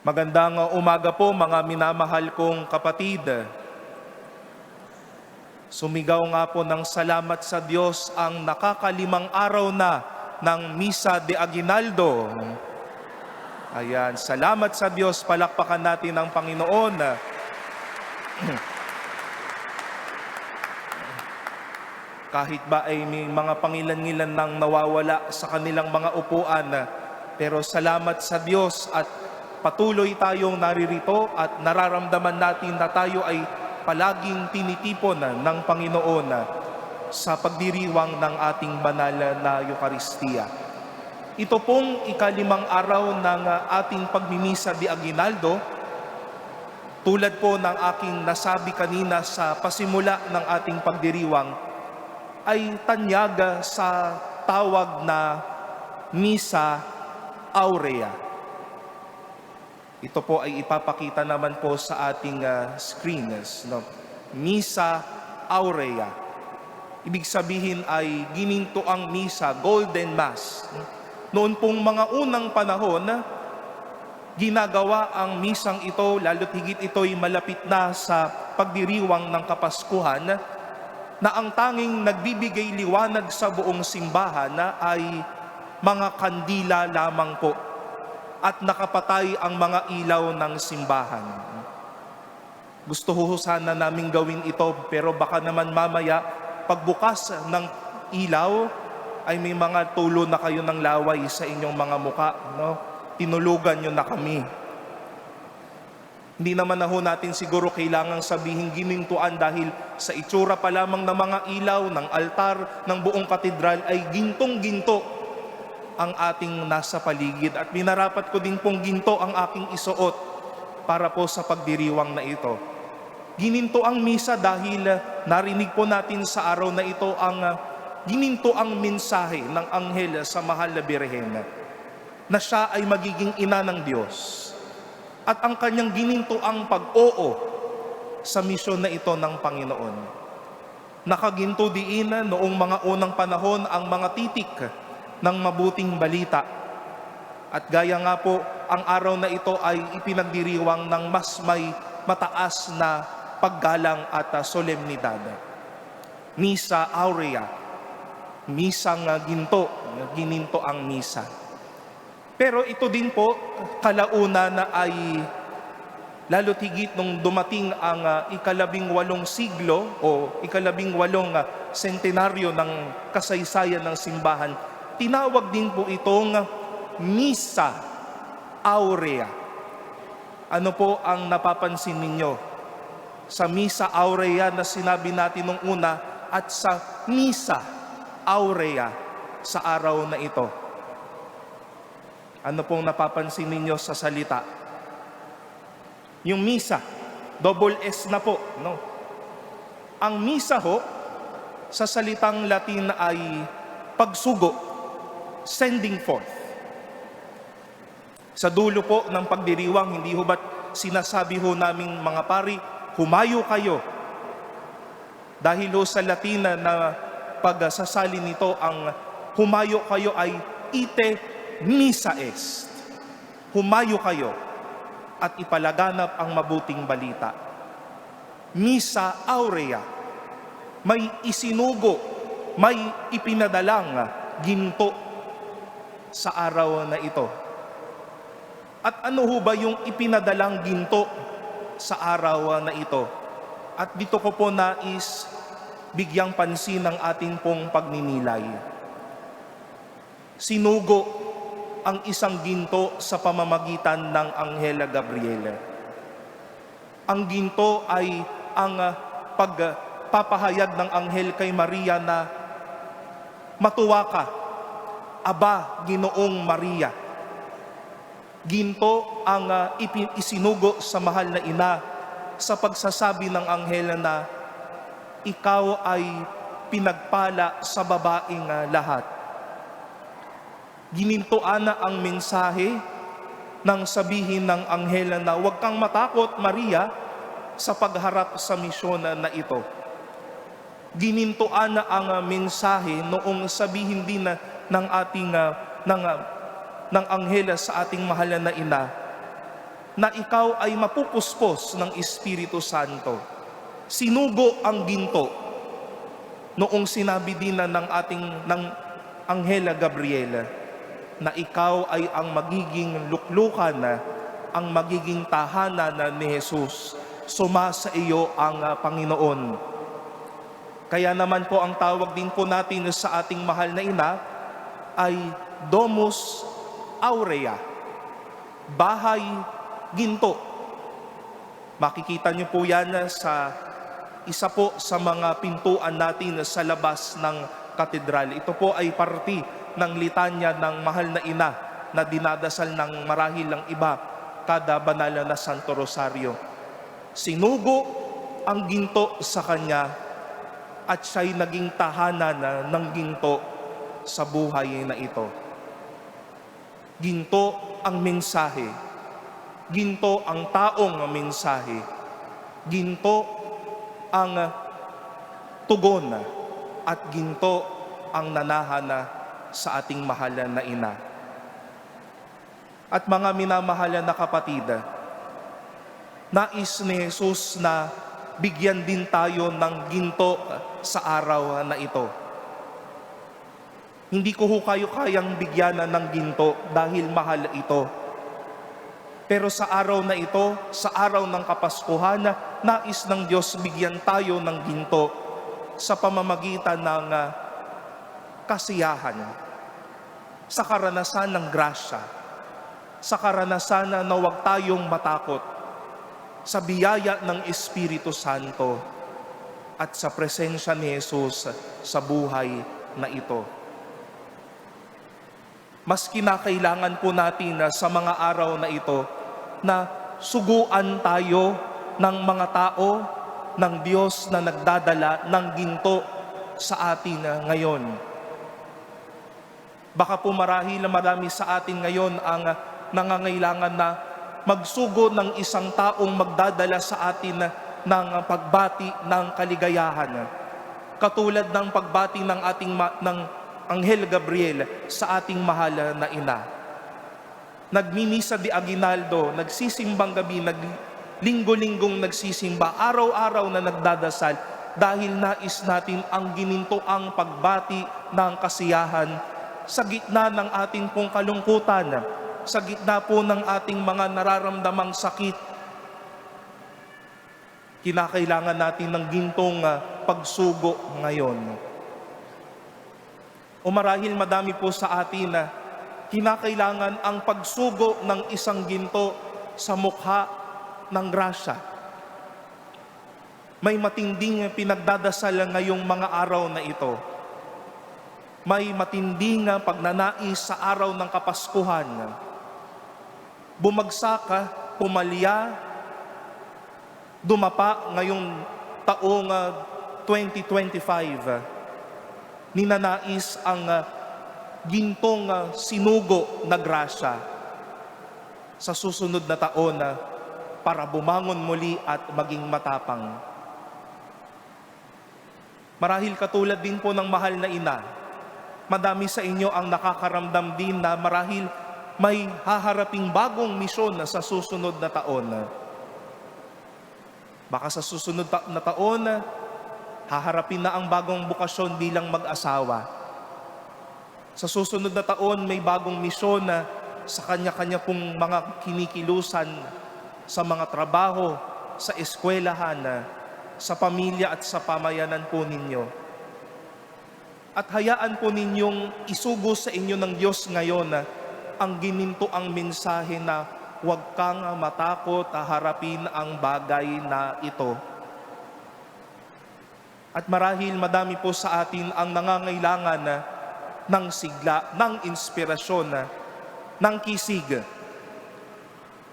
Magandang umaga po mga minamahal kong kapatid. Sumigaw nga po ng salamat sa Diyos ang nakakalimang araw na ng Misa de Aguinaldo. Ayan, salamat sa Diyos, palakpakan natin ang Panginoon. Kahit ba ay may mga pangilan-ngilan nang nawawala sa kanilang mga upuan, pero salamat sa Diyos at patuloy tayong naririto at nararamdaman natin na tayo ay palaging tinitipon ng Panginoon sa pagdiriwang ng ating banal na Eucharistia. Ito pong ikalimang araw ng ating pagmimisa de Aguinaldo, tulad po ng aking nasabi kanina sa pasimula ng ating pagdiriwang, ay tanyag sa tawag na Misa Aurea. Ito po ay ipapakita naman po sa ating screens. Misa Aurea. Ibig sabihin ay ginintoang misa, Golden Mass. Noon pong mga unang panahon, ginagawa ang misang ito, lalo't higit ito'y malapit na sa pagdiriwang ng Kapaskuhan, na ang tanging nagbibigay liwanag sa buong simbahan ay mga kandila lamang po at nakapatay ang mga ilaw ng simbahan. Gusto ho sana naming gawin ito, pero baka naman mamaya pagbukas ng ilaw ay may mga tulo na kayo ng laway sa inyong mga muka, no? Tinulugan nyo na kami. Hindi naman na ho natin siguro kailangang sabihin ginintuan dahil sa itsura pa lamang ng mga ilaw, ng altar, ng buong katedral ay gintong-ginto ang ating nasa paligid. At minarapat ko din pong ginto ang aking isuot para po sa pagdiriwang na ito. Gininto ang misa dahil narinig po natin sa araw na ito ang gininto ang mensahe ng anghel sa mahal na Birhen na siya ay magiging ina ng Diyos. At ang kanyang gininto ang pag-oo sa misyon na ito ng Panginoon. Nakaginto diin noong mga unang panahon ang mga titik ng mabuting balita. At gaya nga po, ang araw na ito ay ipinagdiriwang ng mas may mataas na paggalang at solemnidad. Misa Aurea, misang ginto, gininto ang misa. Pero ito din po, kalauna na ay lalo't higit nung dumating ang ika-18 siglo o ika-18 sentenaryo ng kasaysayan ng simbahan, tinawag din po itong Misa Aurea. Ano po ang napapansin ninyo sa Misa Aurea na sinabi natin nung una at sa Misa Aurea sa araw na ito? Ano pong napapansin ninyo sa salita? Yung misa, double S na po, no? Ang misa ho, sa salitang Latin ay pagsugo, sending forth. Sa dulo po ng pagdiriwang, hindi ho ba't sinasabi ho naming mga pari, humayo kayo. Dahil ho sa Latin na pagsasali nito, ang humayo kayo ay ite missa est. Humayo kayo at ipalaganap ang mabuting balita. Misa Aurea, may isinugo, may ipinadalang ginto sa araw na ito. At ano ho ba yung ipinadalang ginto sa araw na ito? At dito ko po nais bigyang pansin ng ating pong pagninilay. Sinugo ang isang ginto sa pamamagitan ng Anghela Gabriel. Ang ginto ay ang pagpapahayag ng anghel kay Maria na matuwa ka, Aba, Ginoong Maria. Ginto ang isinugo sa mahal na ina sa pagsasabi ng anghel na ikaw ay pinagpala sa babaeng lahat. Ginintoan na ang mensahe nang sabihin ng anghel na huwag kang matakot, Maria, sa pagharap sa misyon na ito. Ginintoan na ang mensahe noong sabihin din ng ating ng anghel sa ating mahal na ina na ikaw ay mapupuspos ng Espiritu Santo. Sinugo ang ginto noong sinabi din na ng Anghela Gabriela na ikaw ay ang magiging luklukan, ang magiging tahanan ni Jesus. Sumasa iyo ang Panginoon. Kaya naman po ang tawag din po natin sa ating mahal na ina ay Domus Aurea, bahay ginto. Makikita niyo po yan sa isa po sa mga pintuan natin sa labas ng katedral. Ito po ay parte ng litanya ng mahal na ina na dinadasal ng marahil ng iba kada banal na Santo Rosario. Sinugo ang ginto sa kanya at siya'y naging tahanan ng ginto sa buhay na ito. Ginto ang mensahe. Ginto ang taong mensahe. Ginto ang tugon at ginto ang nanahana sa ating mahal na ina. At mga minamahal na kapatid, nais ni Jesus na bigyan din tayo ng ginto sa araw na ito. Hindi ko kayo kayang bigyan ng ginto dahil mahal ito. Pero sa araw na ito, sa araw ng Kapaskuhan, nais ng Diyos bigyan tayo ng ginto sa pamamagitan ng kasiyahan, sa karanasan ng grasya, sa karanasan na huwag tayong matakot, sa biyaya ng Espiritu Santo at sa presensya ni Jesus sa buhay na ito. Mas kinakailangan po natin sa mga araw na ito na suguan tayo ng mga tao ng Diyos na nagdadala ng ginto sa atin ngayon. Baka po marahil marami sa atin ngayon ang nangangailangan na magsugo ng isang taong magdadala sa atin ng pagbati ng kaligayahan. Katulad ng pagbati ng ng Anghel Gabriel sa ating mahal na ina. Nagmimisa di Aguinaldo, nagsisimbang gabi, linggo-linggong nagsisimba, araw-araw na nagdadasal dahil nais natin ang ginintoang pagbati ng kasiyahan sa gitna ng ating pong kalungkutan, sa gitna po ng ating mga nararamdamang sakit. Kinakailangan natin ng gintong pagsugo ngayon. O marahil madami po sa atin na kinakailangan ang pagsugo ng isang ginto sa mukha ng grasya. May matinding pinagdadasal ngayong mga araw na ito. May matinding pagnanais sa araw ng Kapaskuhan. Bumagsak, pumalya, dumapa ngayong taong 2025. Ninanais ang gintong sinugo na grasya sa susunod na taon para bumangon muli at maging matapang. Marahil katulad din po ng mahal na ina, madami sa inyo ang nakakaramdam din na marahil may haharaping bagong misyon sa susunod na taon. Baka sa susunod na taon, haharapin na ang bagong bukasyon bilang mag-asawa. Sa susunod na taon, may bagong misyon na sa kanya-kanya pong mga kinikilusan sa mga trabaho, sa eskwelahan, sa pamilya at sa pamayanan po ninyo. At hayaan po ninyong isugo sa inyo ng Diyos ngayon ang ginintoang mensahe na huwag kang matakot, harapin ang bagay na ito. At marahil madami po sa atin ang nangangailangan ng sigla, ng inspirasyon, ng kisig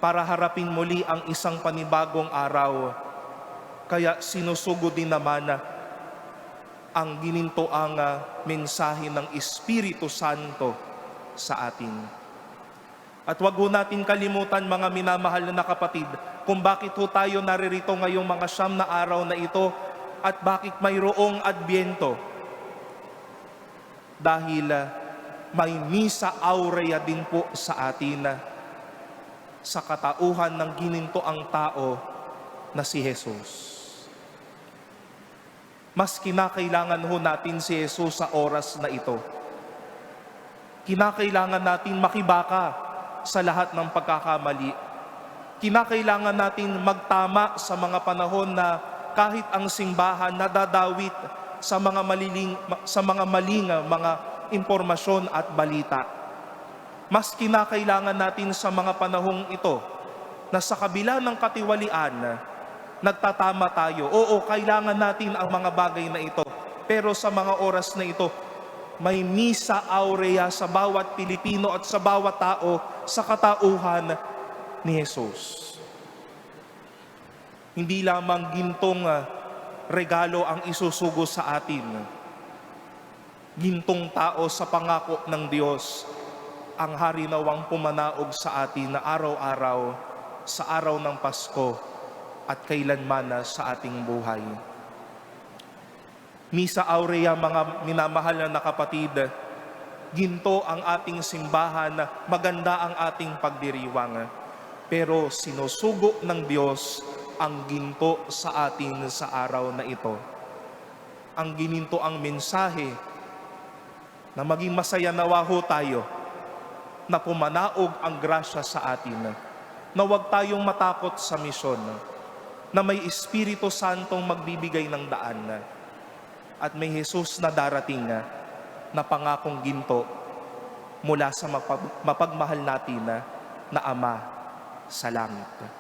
para harapin muli ang isang panibagong araw. Kaya sinusugo din naman ang ginintoang mensahe ng Espiritu Santo sa atin. At wag ho natin kalimutan, mga minamahal na kapatid, kung bakit ho tayo naririto ngayong mga siyam na araw na ito at bakit mayroong Adbyento. Dahil may Misa Aurea din po sa atin. sa katauhan ng ginintoang tao na si Jesus. Mas kinakailangan ho natin si Jesus sa oras na ito. Kinakailangan natin makibaka sa lahat ng pagkakamali. Kinakailangan natin magtama sa mga panahon na kahit ang simbahan nadadawit sa mga maling mga impormasyon at balita. Mas kinakailangan natin sa mga panahong ito na sa kabila ng katiwalian, nagtatama tayo. Oo, kailangan natin ang mga bagay na ito. Pero sa mga oras na ito, may misa aurea sa bawat Pilipino at sa bawat tao sa katauhan ni Jesus. Hindi lamang gintong regalo ang isusugo sa atin. Gintong tao sa pangako ng Diyos ang harinawang pumanaog sa atin na araw-araw sa araw ng Pasko at kailanman sa ating buhay. Misa aurea, mga minamahal na kapatid, ginto ang ating simbahan, maganda ang ating pagdiriwang. Pero sinusugo ng Diyos ang ginto sa atin sa araw na ito. Ang gininto ang mensahe na maging masaya nawa ho tayo, na pumanaog ang grasya sa atin, na huwag tayong matakot sa misyon, na may Espiritu Santong magbibigay ng daan, at may Jesus na darating na pangakong ginto mula sa mapagmahal natin na Ama sa langit.